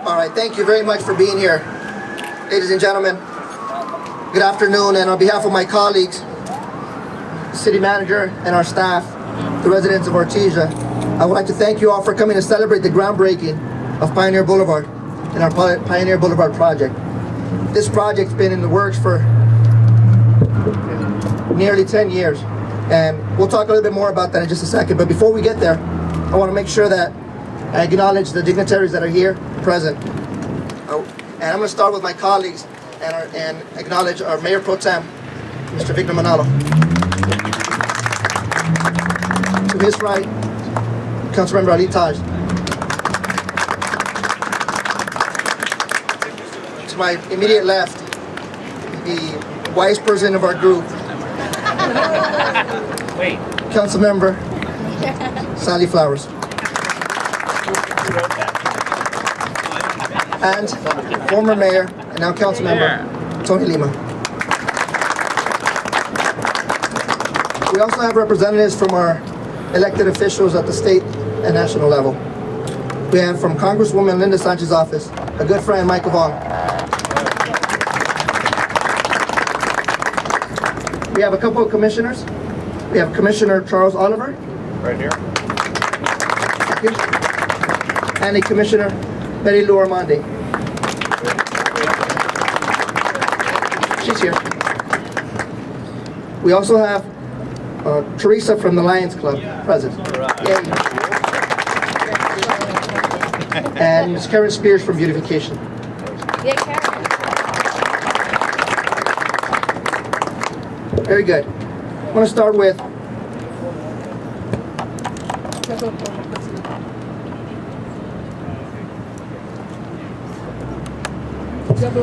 All right, thank you very much for being here. Ladies and gentlemen, good afternoon, and on behalf of my colleagues, the city manager and our staff, the residents of Artesia, I would like to thank you all for coming to celebrate the groundbreaking of Pioneer Boulevard and our Pioneer Boulevard project. This project's been in the works for nearly 10 years, and we'll talk a little bit more about that in just a second. But before we get there, I want to make sure that I acknowledge the dignitaries that are here present. And I'm going to start with my colleagues and acknowledge our Mayor Pro Tem, Mr. Victor Manalo. To his right, Councilmember Ali Taj. To my immediate left, the wise person of our group, Councilmember Sally Flowers. And former mayor and now council member Tony Lima. We also have representatives from our elected officials at the state and national level. We have from Congresswoman Linda Sanchez's office, a good friend, Michael Vaughn. We have a couple of commissioners. We have Commissioner Charles Oliver. Right here. Thank you. And a Commissioner Betty Lou Armandi. She's here. We also have Teresa from the Lions Club present. Yay. And Ms. Karen Spears from Beautification. Yeah, Karen. Very good. I want to start with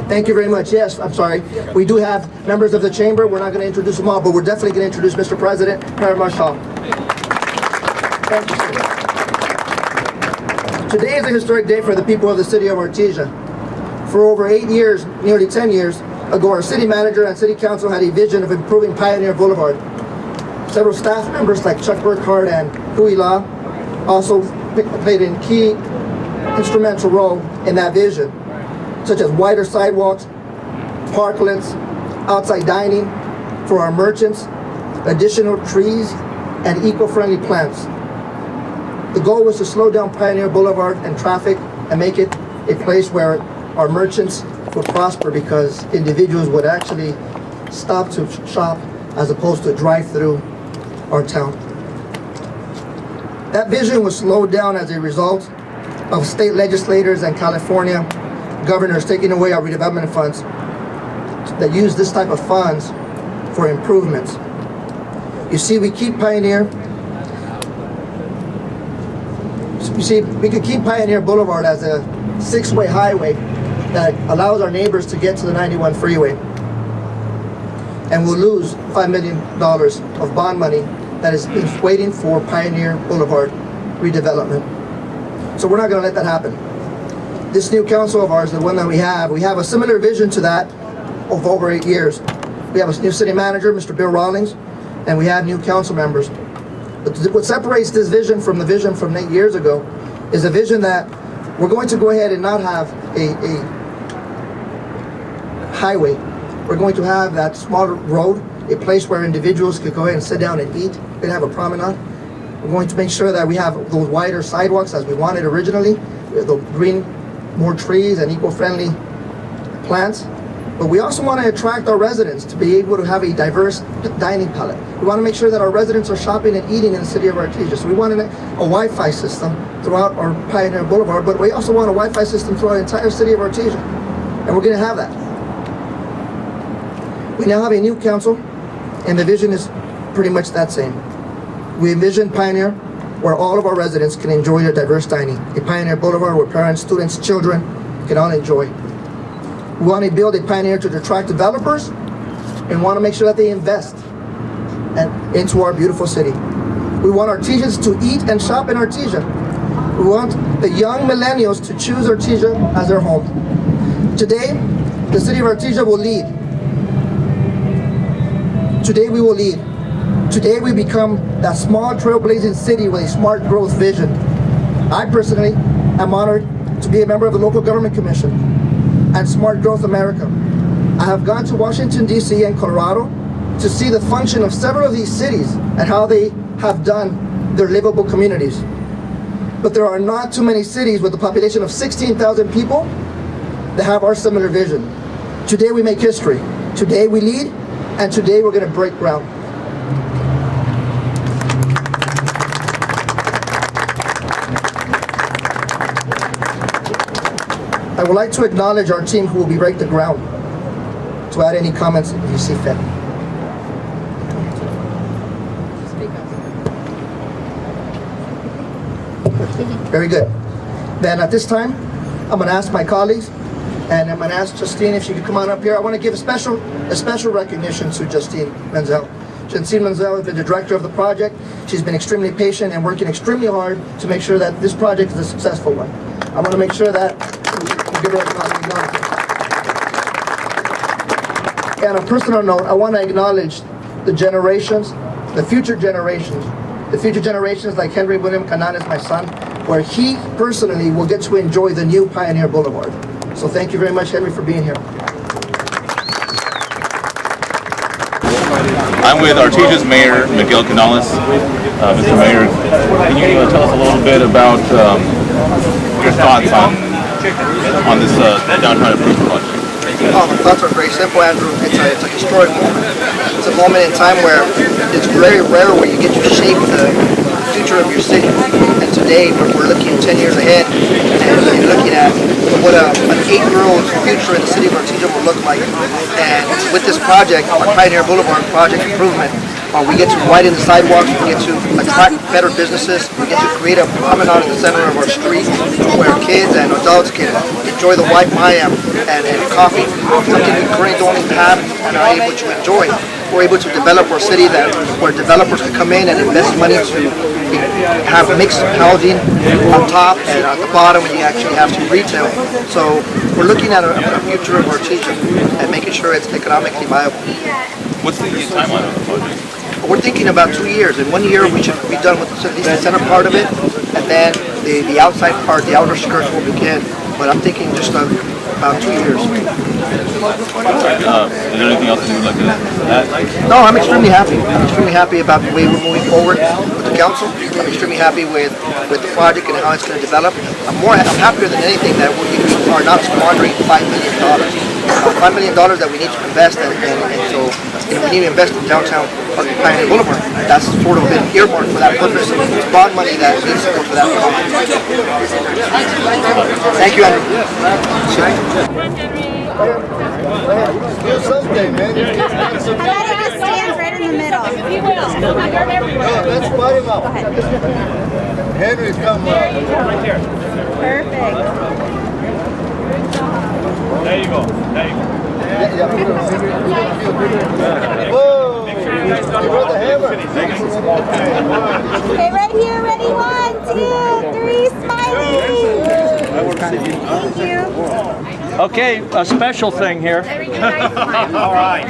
thank you very much. Yes, I'm sorry. We do have members of the chamber. We're not going to introduce them all, but we're definitely going to introduce Mr. President, Mayor Marshall. Thank you, sir. Today is a historic day for the people of the city of Artesia. For over 8 years, nearly 10 years ago, our city manager and city council had a vision of improving Pioneer Boulevard. Several staff members like Chuck Burkhardt and Hui La also played a key instrumental role in that vision, such as wider sidewalks, parklets, outside dining for our merchants, additional trees, and eco-friendly plants. The goal was to slow down Pioneer Boulevard and traffic and make it a place where our merchants would prosper, because individuals would actually stop to shop as opposed to drive through our town. That vision was slowed down as a result of state legislators and California governors taking away our redevelopment funds that use this type of funds for improvements. You see, we keep Pioneer. You see, we could keep Pioneer Boulevard as a 6-way highway that allows our neighbors to get to the 91 freeway. And we'll lose $5 million of bond money that is waiting for Pioneer Boulevard redevelopment. So we're not going to let that happen. This new council of ours, the one that we have a similar vision to that of over 8 years. We have a new city manager, Mr. Bill Rawlings, and we have new council members. But what separates this vision from the vision from 8 years ago is a vision that we're going to go ahead and not have a highway. We're going to have that smaller road, a place where individuals could go ahead and sit down and eat. We're going to have a promenade. We're going to make sure that we have those wider sidewalks as we wanted originally, the green, more trees and eco-friendly plants. But we also want to attract our residents to be able to have a diverse dining palette. We want to make sure that our residents are shopping and eating in the city of Artesia. So we want a Wi-Fi system throughout our Pioneer Boulevard, but we also want a Wi-Fi system throughout the entire city of Artesia. And we're going to have that. We now have a new council, and the vision is pretty much that same. We envision Pioneer where all of our residents can enjoy their diverse dining. A Pioneer Boulevard where parents, students, children can all enjoy. We want to build a Pioneer to attract developers and want to make sure that they invest into our beautiful city. We want Artesians to eat and shop in Artesia. We want the young millennials to choose Artesia as their home. Today, the city of Artesia will lead. Today we will lead. Today we become that small trailblazing city with a smart growth vision. I personally am honored to be a member of the Local Government Commission and Smart Growth America. I have gone to Washington, D.C. and Colorado to see the function of several of these cities and how they have done their livable communities. But there are not too many cities with a population of 16,000 people that have our similar vision. Today we make history. Today we lead, and today we're going to break ground. I would like to acknowledge our team who will be breaking the ground. To add any comments if you see fit. Very good. Then at this time, I'm going to ask my colleagues, and I'm going to ask Justine if she could come on up here. I want to give a special recognition to Justine Menzel. Justine Menzel has been the director of the project. She's been extremely patient and working extremely hard to make sure that this project is a successful one. I want to make sure that we give her a acknowledgement. And on a personal note, I want to acknowledge the generations, the future generations like Henry William Cananes, my son, where he personally will get to enjoy the new Pioneer Boulevard. So thank you very much, Henry, for being here. I'm with Artesia's Mayor, Miguel Canales. Mr. Mayor, can you tell us a little bit about your thoughts on this downtown improvement project? Oh, my thoughts are very simple, Andrew. It's a historic moment. It's a moment in time where it's very rare where you get to shape the future of your city. And today we're looking 10 years ahead and looking at what an 8-year-old future in the city of Artesia will look like. And with this project, our Pioneer Boulevard project improvement, we get to widen the sidewalks, we get to attract better businesses, we get to create a promenade in the center of our street where kids and adults can enjoy the white Maya and coffee, something we currently don't have and are able to enjoy. We're able to develop our city where developers can come in and invest money to have mixed housing on top, and at the bottom you actually have some retail. So we're looking at a future of Artesia and making sure it's economically viable. What's the timeline of the project? We're thinking about 2 years. In 1 year, we should be done with at least the center part of it, and then the outside part, the outer skirts will begin. But I'm thinking just about 2 years. Is there anything else you would like to add? No, I'm extremely happy. I'm extremely happy about the way we're moving forward with the council. I'm extremely happy with the project and how it's going to develop. I'm happier than anything that we are not squandering $5 million. $5 million that we need to invest, and so we need to invest in downtown Pioneer Boulevard. That's sort of been earmarked for that purpose. It's bond money that needs to go for that purpose. Thank you, Andrew. Do something, man. He stands right in the middle. He will. Let's fight him out. Henry's come up. Right there. Perfect. There you go. There you go. Whoa! You brought the hammer. Okay, right here. Ready? 1, 2, 3. Smiling. Thank you. Okay, a special thing here. All right.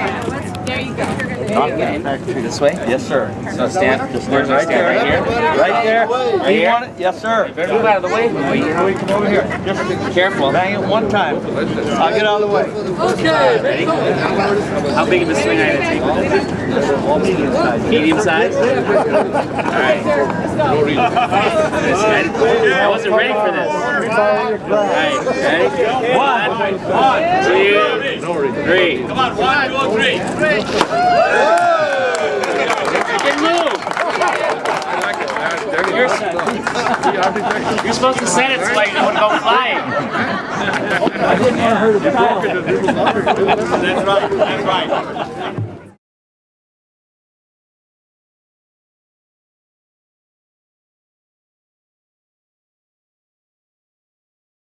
There you go. This way? Yes, sir. So stand right there. Right here. Right there. Do you want it? Yes, sir. Move out of the way. Come over here. Just be careful. Bang it one time. I'll get out of the way. Okay. Ready? How big of a swing are you going to take? All medium size. Medium size? All right. I wasn't ready for this. All right. Ready? 1, 2, 3. Come on, 1, 2, 3. Get moved. You're supposed to set it so I don't go flying. I didn't want her to fall. That's right. That's right.